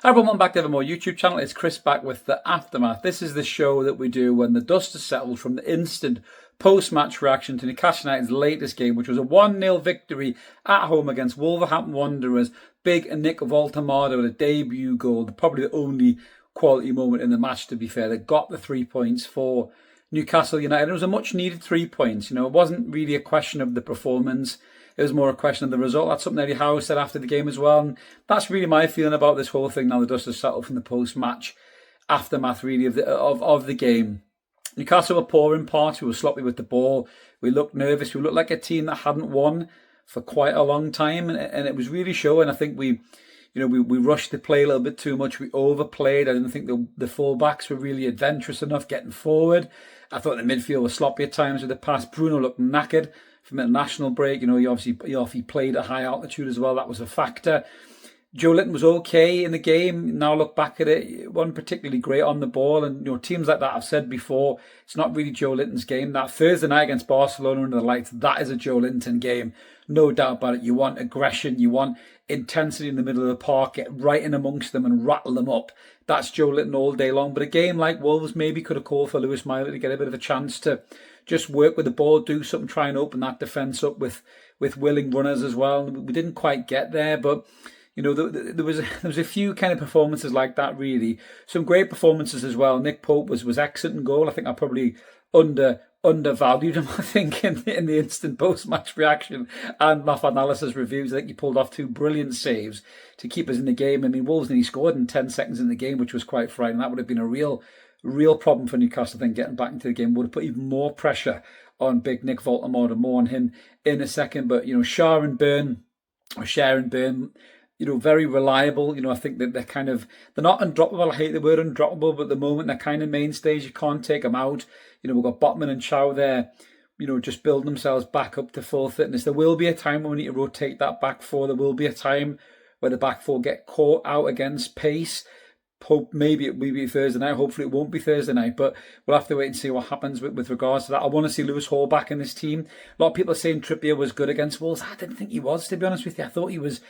Hi everyone, welcome back to Evermore YouTube channel. It's Chris back with the Aftermath. This is the show that we do when the dust has settled from the instant post-match reaction to Newcastle United's latest game, which was a 1-0 victory at home against Wolverhampton Wanderers. Big Nick Woltemade with a debut goal, probably the only quality moment in the match, to be fair, that got the 3 points for Newcastle United. It was a much needed 3 points. It wasn't really a question of the performance. It was more a question of the result. That's something Eddie Howe said after the game as well. And that's really my feeling about this whole thing now the dust has settled from the post-match aftermath, really, of the game. Newcastle were poor in parts. We were sloppy with the ball. We looked nervous. We looked like a team that hadn't won for quite a long time. And it was really showing. I think we rushed the play a little bit too much. We overplayed. I didn't think the full-backs were really adventurous enough getting forward. I thought the midfield was sloppy at times with the pass. Bruno looked knackered from the national break. He obviously played at high altitude as well. That was a factor. Joe Linton was okay in the game. Now look back at it, wasn't particularly great on the ball. And teams like that, I've said before, it's not really Joe Linton's game. That Thursday night against Barcelona under the lights, that is a Joe Linton game, no doubt about it. You want aggression, you want intensity in the middle of the park, get right in amongst them and rattle them up. That's Joe Linton all day long. But a game like Wolves maybe could have called for Lewis Miley to get a bit of a chance to just work with the ball, do something, try and open that defence up with willing runners as well. We didn't quite get there, but there was a few kind of performances like that, really. Some great performances as well. Nick Pope was excellent in goal. I think I probably undervalued him, I think, in the instant post-match reaction and my analysis reviews. I think he pulled off 2 brilliant saves to keep us in the game. I mean, Wolves nearly scored in 10 seconds in the game, which was quite frightening. That would have been a real problem for Newcastle. I think getting back into the game would have put even more pressure on big Nick Woltemade, and more on him in a second. But Sharon Byrne, very reliable. I think that they're not undroppable. I hate the word undroppable, but at the moment they're kind of mainstays. You can't take them out. We've got Botman and Chow there, just building themselves back up to full fitness. There will be a time when we need to rotate that back four. There will be a time where the back four get caught out against pace. Hope maybe it will be Thursday night. Hopefully it won't be Thursday night, but we'll have to wait and see what happens with regards to that. I want to see Lewis Hall back in this team. A lot of people are saying Trippier was good against Wolves. I didn't think he was, to be honest with you. I thought he was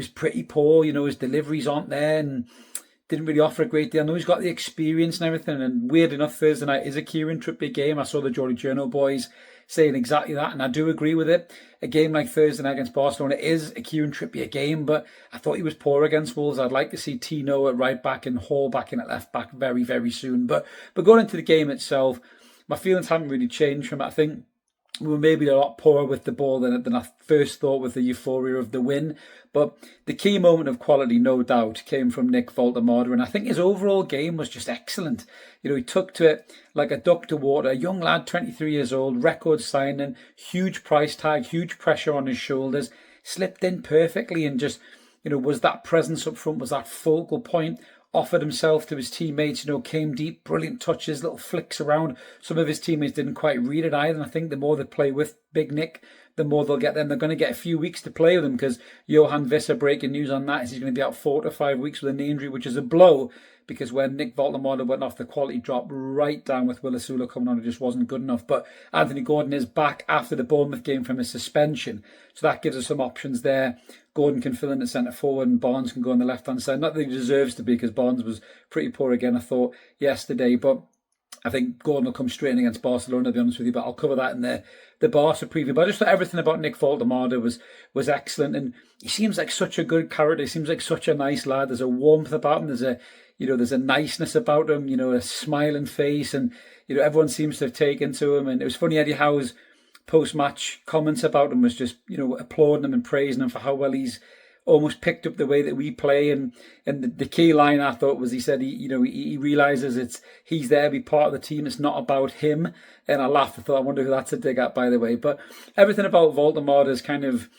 pretty poor. His deliveries aren't there and didn't really offer a great deal. I know he's got the experience and everything, and weird enough, Thursday night is a Kieran Trippier game. I saw the Geordie Journal boys saying exactly that, and I do agree with it. A game like Thursday night against Barcelona is a Kieran Trippier game, but I thought he was poor against Wolves. I'd like to see Tino at right back and Hall back in at left back very, very soon. But going into the game itself, my feelings haven't really changed from it. I think we were maybe a lot poorer with the ball than I first thought with the euphoria of the win. But the key moment of quality, no doubt, came from Nick Woltemade. And I think his overall game was just excellent. He took to it like a duck to water. A young lad, 23 years old, record signing, huge price tag, huge pressure on his shoulders. Slipped in perfectly and just, was that presence up front, was that focal point. Offered himself to his teammates, came deep, brilliant touches, little flicks around. Some of his teammates didn't quite read it either. And I think the more they play with Big Nick, the more they'll get them. They're going to get a few weeks to play with him because Johan Visser, breaking news on that, is he's going to be out 4 to 5 weeks with a knee injury, which is a blow because when Nick Woltemade went off, the quality dropped right down with Willisula coming on. It just wasn't good enough. But Anthony Gordon is back after the Bournemouth game from his suspension. So that gives us some options there. Gordon can fill in the centre forward and Barnes can go on the left-hand side. Not that he deserves to be because Barnes was pretty poor again, I thought, yesterday. But I think Gordon will come straight in against Barcelona, to be honest with you. But I'll cover that in the Barca preview. But I just thought everything about Nick Woltemade was excellent. And he seems like such a good character. He seems like such a nice lad. There's a warmth about him. There's a niceness about him, a smiling face. And, everyone seems to have taken to him. And it was funny, Eddie Howe's post-match comments about him was just, applauding him and praising him for how well he's almost picked up the way that we play. And the key line I thought was he said he realises he's there to be part of the team. It's not about him. And I laughed. I thought, I wonder who that's a dig at, by the way. But everything about Woltemade's kind of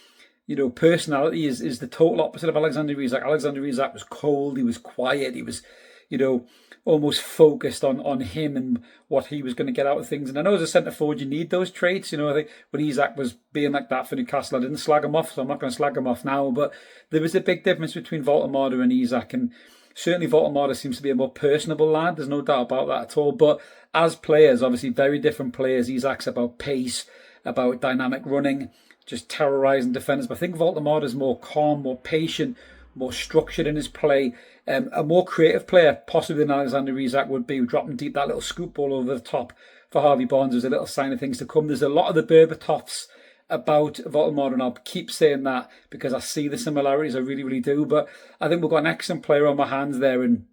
personality is the total opposite of Alexander Isak. Alexander Isak was cold. He was quiet. He was almost focused on him and what he was going to get out of things. And I know as a centre forward, you need those traits. I think when Isak was being like that for Newcastle, I didn't slag him off, so I'm not going to slag him off now. But there was a big difference between Woltemade and Isak. And certainly Woltemade seems to be a more personable lad. There's no doubt about that at all. But as players, obviously very different players. Isak's about pace, about dynamic running, just terrorising defenders. But I think Woltemade is more calm, more patient, more structured in his play, a more creative player, possibly than Alexander Isak would be, dropping deep that little scoop ball over the top for Harvey Barnes was a little sign of things to come. There's a lot of the Berbatovs about Woltemade, and I'll keep saying that because I see the similarities, I really, really do. But I think we've got an excellent player on my hands there, and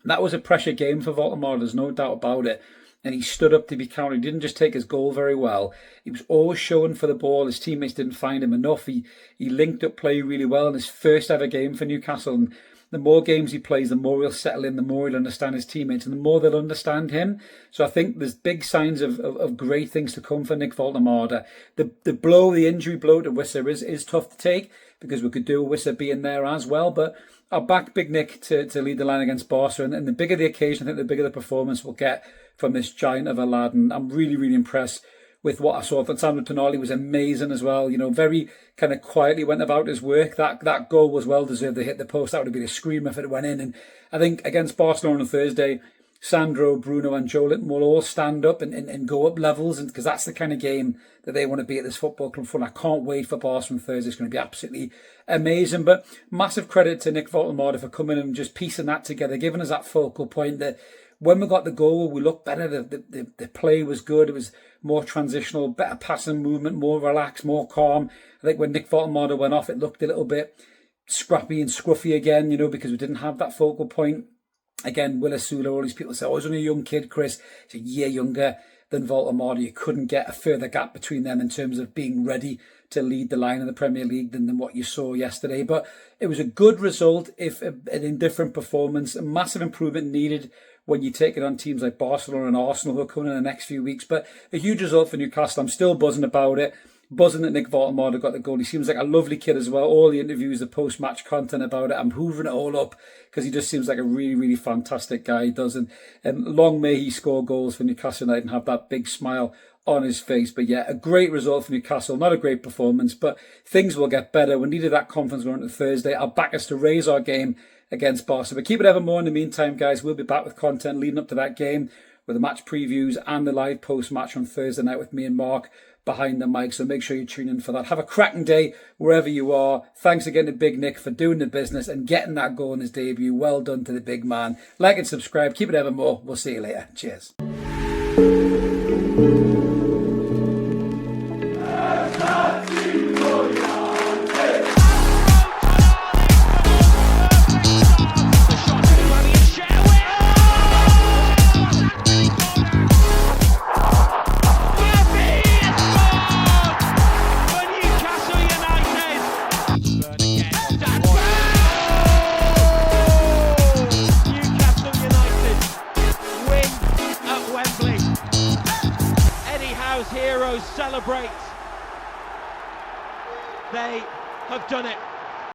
that was a pressure game for Woltemade, there's no doubt about it. And he stood up to be counted. He didn't just take his goal very well. He was always showing for the ball. His teammates didn't find him enough. He linked up play really well in his first ever game for Newcastle. And the more games he plays, the more he'll settle in, the more he'll understand his teammates, and the more they'll understand him. So I think there's big signs of great things to come for Nick Woltemade. The injury blow to Wissa is tough to take, because we could do with Wissa being there as well. But I'll back Big Nick to lead the line against Barca. And the bigger the occasion, I think the bigger the performance we'll get from this giant of a lad. And I'm really, really impressed with what I saw. Sandro Tonali was amazing as well. Very kind of quietly went about his work. That goal was well deserved. They hit the post. That would have been a screamer if it went in. And I think against Barcelona on Thursday, Sandro, Bruno and Joelinton will all stand up and go up levels, and because that's the kind of game that they want to be at this football club for. And I can't wait for Barca on Thursday. It's going to be absolutely amazing. But massive credit to Nick Woltemade for coming and just piecing that together, giving us that focal point that when we got the goal, we looked better. The play was good. It was more transitional, better passing movement, more relaxed, more calm. I think when Nick Woltemade went off, it looked a little bit scrappy and scruffy again, because we didn't have that focal point. Again, Willis Sula, all these people say, oh, he's only a young kid, Chris. He's a year younger than Woltemade. You couldn't get a further gap between them in terms of being ready to lead the line in the Premier League than what you saw yesterday. But it was a good result, if an indifferent performance. A massive improvement needed when you take it on teams like Barcelona and Arsenal who are coming in the next few weeks. But a huge result for Newcastle. I'm still buzzing about it. Buzzing that Nick Woltemade got the goal. He seems like a lovely kid as well. All the interviews, the post-match content about it, I'm hoovering it all up because he just seems like a really, really fantastic guy. He does. And long may he score goals for Newcastle United and have that big smile on his face. But yeah, a great result for Newcastle. Not a great performance, but things will get better. We needed that confidence going into Thursday. I'll back us to raise our game against Barca. But keep it evermore in the meantime, guys. We'll be back with content leading up to that game, with the match previews and the live post-match on Thursday night with me and Mark behind the mic. So make sure you tune in for that. Have a cracking day wherever you are. Thanks again to Big Nick for doing the business and getting that goal in his debut. Well done to the big man. Like and subscribe. Keep it evermore. We'll see you later. Cheers. Heroes celebrate. They have done it.